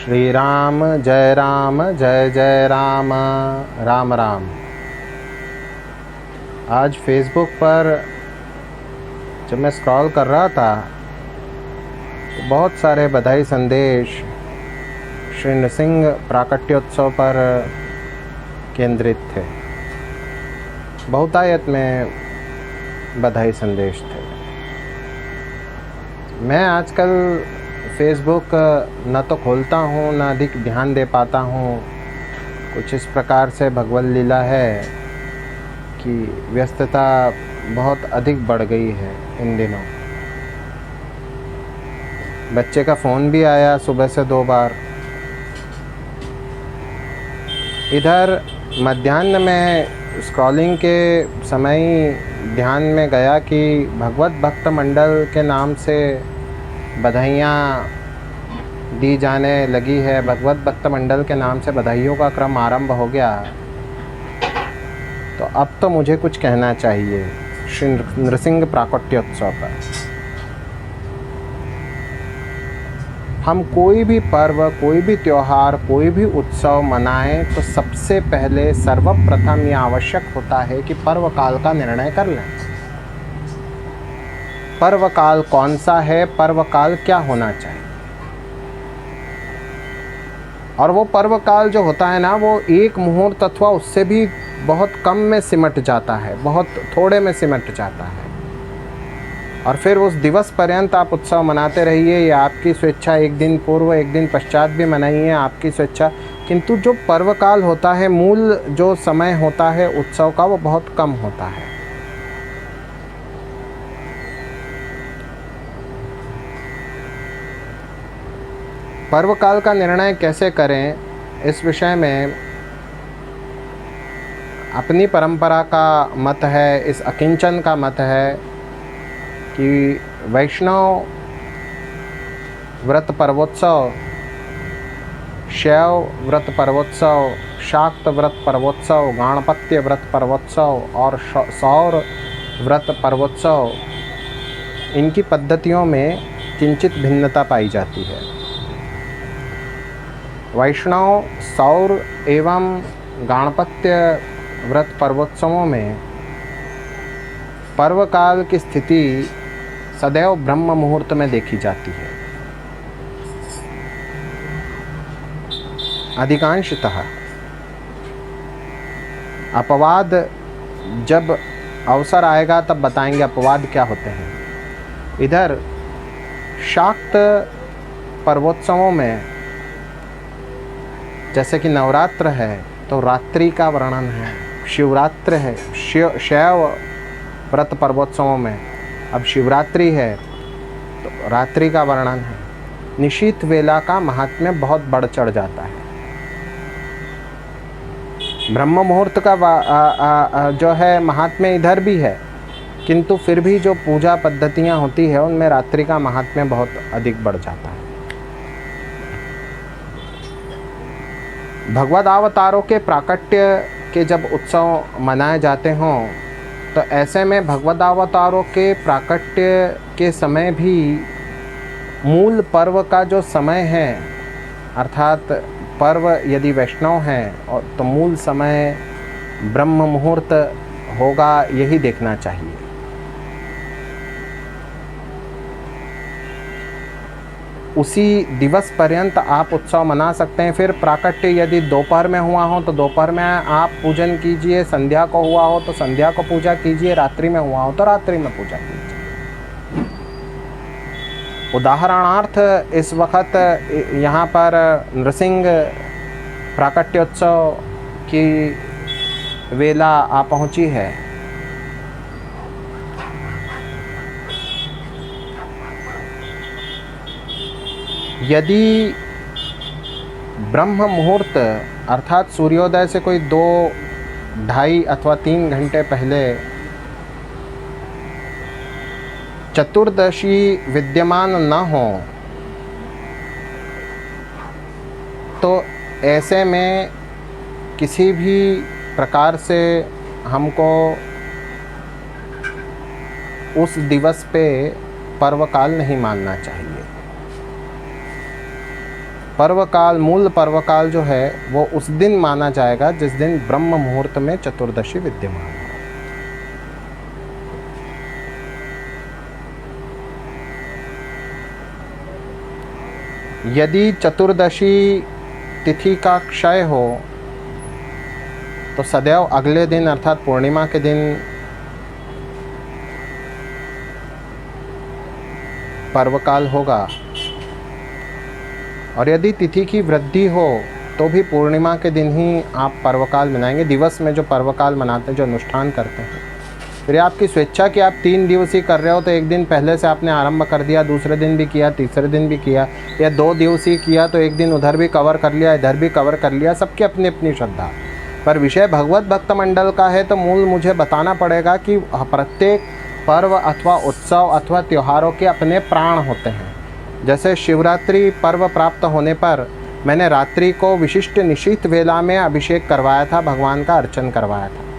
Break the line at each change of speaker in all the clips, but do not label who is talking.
श्री राम जय जय राम, राम राम। आज फेसबुक पर जब मैं स्क्रॉल कर रहा था तो बहुत सारे बधाई संदेश श्री नृसिंह प्राकट्योत्सव पर केंद्रित थे। बहुतायत में बधाई संदेश थे। मैं आजकल फेसबुक न तो खोलता हूँ, न अधिक ध्यान दे पाता हूँ। कुछ इस प्रकार से भगवत लीला है कि व्यस्तता बहुत अधिक बढ़ गई है इन दिनों। बच्चे का फ़ोन भी आया सुबह से 2 बार। इधर मध्याह्न में स्क्रॉलिंग के समय ही ध्यान में गया कि भगवत भक्त मंडल के नाम से बधाइयाँ दी जाने लगी है। भगवत भक्त मंडल के नाम से बधाइयों का क्रम आरंभ हो गया। तो अब तो मुझे कुछ कहना चाहिए श्री नृसिंह प्राकट्योत्सव पर। हम कोई भी पर्व, कोई भी त्यौहार, कोई भी उत्सव मनाएं तो सबसे पहले सर्वप्रथम यह आवश्यक होता है कि पर्व काल का निर्णय कर लें। पर्व काल कौन सा है, पर्व काल क्या होना चाहिए। और वो पर्व काल जो होता है ना, वो एक मुहूर्त अथवा उससे भी बहुत कम में सिमट जाता है, बहुत थोड़े में सिमट जाता है। और फिर उस दिवस पर्यंत आप उत्सव मनाते रहिए, या आपकी स्वेच्छा, एक दिन पूर्व एक दिन पश्चात भी मनाइए, आपकी स्वेच्छा। किंतु जो पर्व काल होता है, मूल जो समय होता है उत्सव का, वो बहुत कम होता है। पर्व काल का निर्णय कैसे करें, इस विषय में अपनी परंपरा का मत है, इस अकिंचन का मत है कि वैष्णव व्रत पर्वोत्सव, शैव व्रत पर्वोत्सव, शाक्त व्रत पर्वोत्सव, गाणपत्य व्रत पर्वोत्सव और सौर व्रत पर्वोत्सव, इनकी पद्धतियों में किंचित भिन्नता पाई जाती है। वैष्णव सौर एवं गाणपत्य व्रत पर्वोत्सवों में पर्व काल की स्थिति सदैव ब्रह्म मुहूर्त में देखी जाती है। अधिकांशतः अपवाद जब अवसर आएगा तब बताएंगे अपवाद क्या होते हैं। इधर शाक्त पर्वोत्सवों में जैसे कि नवरात्र है तो रात्रि का वर्णन है, शिवरात्रि है, शैव व्रत पर्वोत्सवों में अब शिवरात्रि है तो रात्रि का वर्णन है। निशीथ वेला का महात्म्य बहुत बढ़ चढ़ जाता है। ब्रह्म मुहूर्त का जो है महात्म्य इधर भी है, किंतु फिर भी जो पूजा पद्धतियाँ होती है उनमें रात्रि का महात्म्य बहुत अधिक बढ़ जाता है। भगवद अवतारों के प्राकट्य के जब उत्सव मनाए जाते हों तो ऐसे में भगवद अवतारों के प्राकट्य के समय भी मूल पर्व का जो समय है, अर्थात पर्व यदि वैष्णव हैं और तो मूल समय ब्रह्म मुहूर्त होगा, यही देखना चाहिए। उसी दिवस पर्यंत आप उत्सव मना सकते हैं। फिर प्राकट्य यदि दोपहर में हुआ हो तो दोपहर में आप पूजन कीजिए, संध्या को हुआ हो तो संध्या को पूजा कीजिए, रात्रि में हुआ हो तो रात्रि में पूजा कीजिए। उदाहरणार्थ इस वक्त यहाँ पर नृसिंह प्राकट्योत्सव की वेला आ पहुँची है। यदि ब्रह्म मुहूर्त अर्थात सूर्योदय से कोई 2, 2.5 अथवा 3 घंटे पहले चतुर्दशी विद्यमान न हो तो ऐसे में किसी भी प्रकार से हमको उस दिवस पे पर्व काल नहीं मानना चाहिए। पर्वकाल, मूल पर्वकाल जो है वो उस दिन माना जाएगा जिस दिन ब्रह्म मुहूर्त में चतुर्दशी विद्यमान हो। यदि चतुर्दशी तिथि का क्षय हो तो सदैव अगले दिन अर्थात पूर्णिमा के दिन पर्वकाल होगा, और यदि तिथि की वृद्धि हो तो भी पूर्णिमा के दिन ही आप पर्वकाल मनाएंगे। दिवस में जो पर्वकाल मनाते हैं, जो अनुष्ठान करते हैं, फिर आपकी स्वेच्छा कि आप 3 दिवसीय कर रहे हो तो एक दिन पहले से आपने आरंभ कर दिया, दूसरे दिन भी किया, तीसरे दिन भी किया, या 2 दिवसीय किया तो एक दिन उधर भी कवर कर लिया, इधर भी कवर कर लिया। सबकी अपनी अपनी श्रद्धा, पर विषय भगवत भक्त मंडल का है तो मूल मुझे बताना पड़ेगा कि प्रत्येक पर्व अथवा उत्सव अथवा त्योहारों के अपने प्राण होते हैं। जैसे शिवरात्रि पर्व प्राप्त होने पर मैंने रात्रि को विशिष्ट निशीथ वेला में अभिषेक करवाया था, भगवान का अर्चन करवाया था।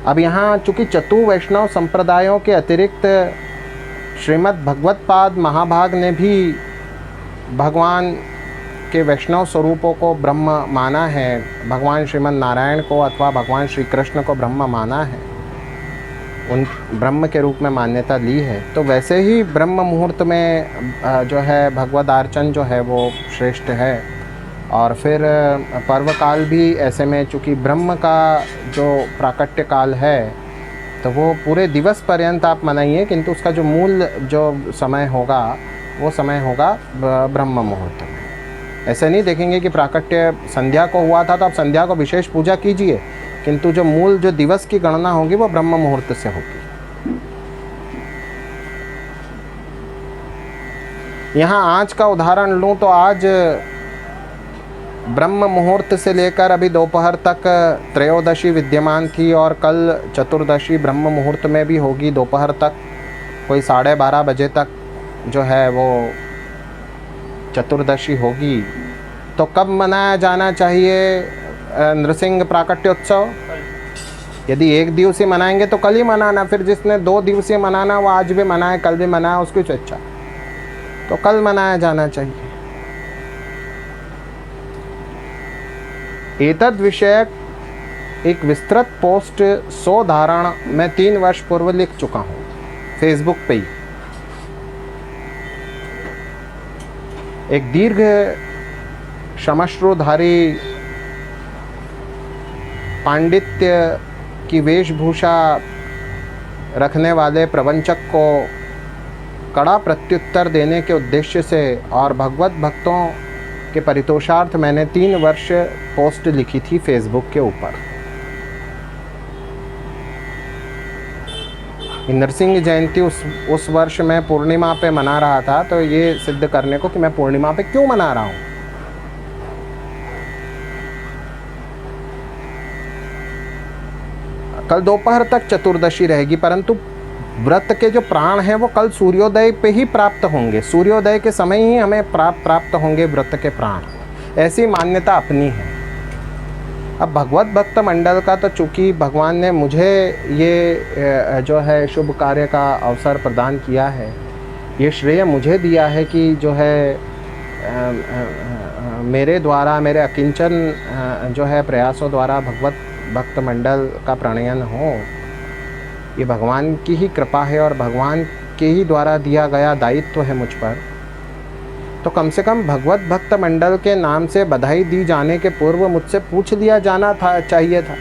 अब यहाँ चूँकि चतु वैष्णव संप्रदायों के अतिरिक्त श्रीमद् भगवत्पाद महाभाग ने भी भगवान के वैष्णव स्वरूपों को ब्रह्म माना है, भगवान श्रीमद् नारायण को अथवा भगवान श्री कृष्ण को ब्रह्म माना है, उन ब्रह्म के रूप में मान्यता ली है। तो वैसे ही ब्रह्म मुहूर्त में जो है भगवदार्चन जो है वो श्रेष्ठ है। और फिर पर्वकाल भी ऐसे में चूँकि ब्रह्म का जो प्राकट्य काल है तो वो पूरे दिवस पर्यंत आप मनाइए, किंतु उसका जो मूल जो समय होगा वो समय होगा ब्रह्म मुहूर्त में। ऐसे नहीं देखेंगे कि प्राकट्य संध्या को हुआ था तो आप संध्या को विशेष पूजा कीजिए, किंतु जो मूल जो दिवस की गणना होगी वो ब्रह्म मुहूर्त से होगी। यहाँ आज का उदाहरण लूँ तो आज ब्रह्म मुहूर्त से लेकर अभी दोपहर तक त्रयोदशी विद्यमान थी, और कल चतुर्दशी ब्रह्म मुहूर्त में भी होगी दोपहर तक, कोई 12:30 बजे तक जो है वो चतुर्दशी होगी। तो कब मनाया जाना चाहिए नृसिंह प्राकट्योत्सव? यदि 1 दिवसीय मनाएंगे तो कल ही मनाना, फिर जिसने 2 दिवसीय मनाना वो आज भी मनाए, कल भी मनाए, उसकी स्वेच्छा, तो कल मनाया जाना चाहिए। एतद विषयक एक विस्तृत पोस्ट 100 धारण मैं 3 वर्ष पूर्व लिख चुका हूँ फेसबुक पे ही। एक दीर्घ श्मश्रुधारी पांडित्य की वेशभूषा रखने वाले प्रवंचक को कड़ा प्रत्युत्तर देने के उद्देश्य से और भगवत भक्तों के परितोषार्थ मैंने 3 वर्ष पोस्ट लिखी थी फेसबुक के ऊपर। नरसिंह जयंती उस वर्ष मैं पूर्णिमा पे मना रहा था, तो ये सिद्ध करने को कि मैं पूर्णिमा पे क्यों मना रहा हूँ। कल दोपहर तक चतुर्दशी रहेगी, परंतु व्रत के जो प्राण हैं वो कल सूर्योदय पे ही प्राप्त होंगे, सूर्योदय के समय ही हमें प्राप्त होंगे व्रत के प्राण, ऐसी मान्यता अपनी है। अब भगवत भक्त मंडल का तो चूँकि भगवान ने मुझे ये जो है शुभ कार्य का अवसर प्रदान किया है, ये श्रेय मुझे दिया है कि जो है मेरे द्वारा, मेरे अकिंचन जो है प्रयासों द्वारा भगवत भक्त मंडल का प्रणयन हो, ये भगवान की ही कृपा है और भगवान के ही द्वारा दिया गया दायित्व है मुझ पर। तो कम से कम भगवत भक्त मंडल के नाम से बधाई दी जाने के पूर्व मुझसे पूछ लिया जाना चाहिए था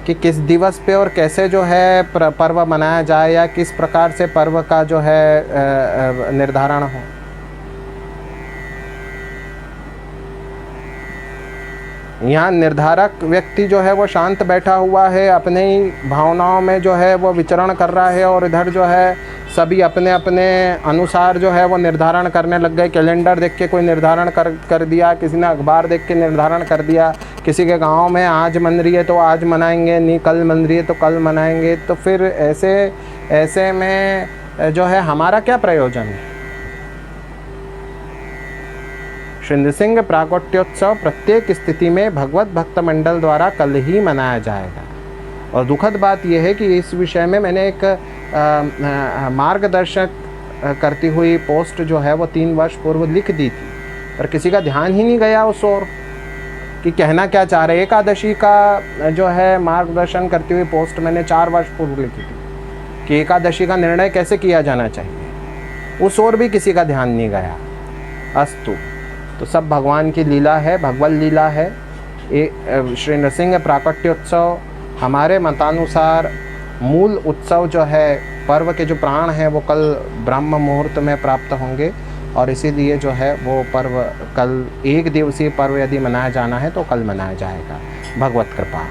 कि किस दिवस पे और कैसे जो है पर्व मनाया जाए, या किस प्रकार से पर्व का जो है निर्धारण हो। यहाँ निर्धारक व्यक्ति जो है वो शांत बैठा हुआ है, अपने ही भावनाओं में जो है वो विचरण कर रहा है, और इधर जो है सभी अपने अपने अनुसार जो है वो निर्धारण करने लग गए। कैलेंडर देख के कोई निर्धारण कर दिया, किसी ने अखबार देख के निर्धारण कर दिया, किसी के गांव में आज मन रही है तो आज मनाएंगे, नहीं कल मन रही है तो कल मनाएंगे। तो फिर ऐसे में जो है हमारा क्या प्रयोजन है। श्री नृसिंह प्राकट्योत्सव प्रत्येक स्थिति में भगवत भक्त मंडल द्वारा कल ही मनाया जाएगा। और दुखद बात यह है कि इस विषय में मैंने एक मार्गदर्शक करती हुई पोस्ट जो है वो 3 वर्ष पूर्व लिख दी थी, पर किसी का ध्यान ही नहीं गया उस ओर कि कहना क्या चाह रहे। एकादशी का जो है मार्गदर्शन करती हुई पोस्ट मैंने 4 वर्ष पूर्व लिखी थी कि एकादशी का निर्णय कैसे किया जाना चाहिए, उस ओर भी किसी का ध्यान नहीं गया। अस्तु, तो सब भगवान की लीला है, भगवत लीला है। श्री नृसिंह प्राकट्योत्सव हमारे मतानुसार मूल उत्सव जो है, पर्व के जो प्राण हैं वो कल ब्रह्म मुहूर्त में प्राप्त होंगे, और इसीलिए जो है वो पर्व कल 1 दिवसीय पर्व यदि मनाया जाना है तो कल मनाया जाएगा, भगवत कृपा।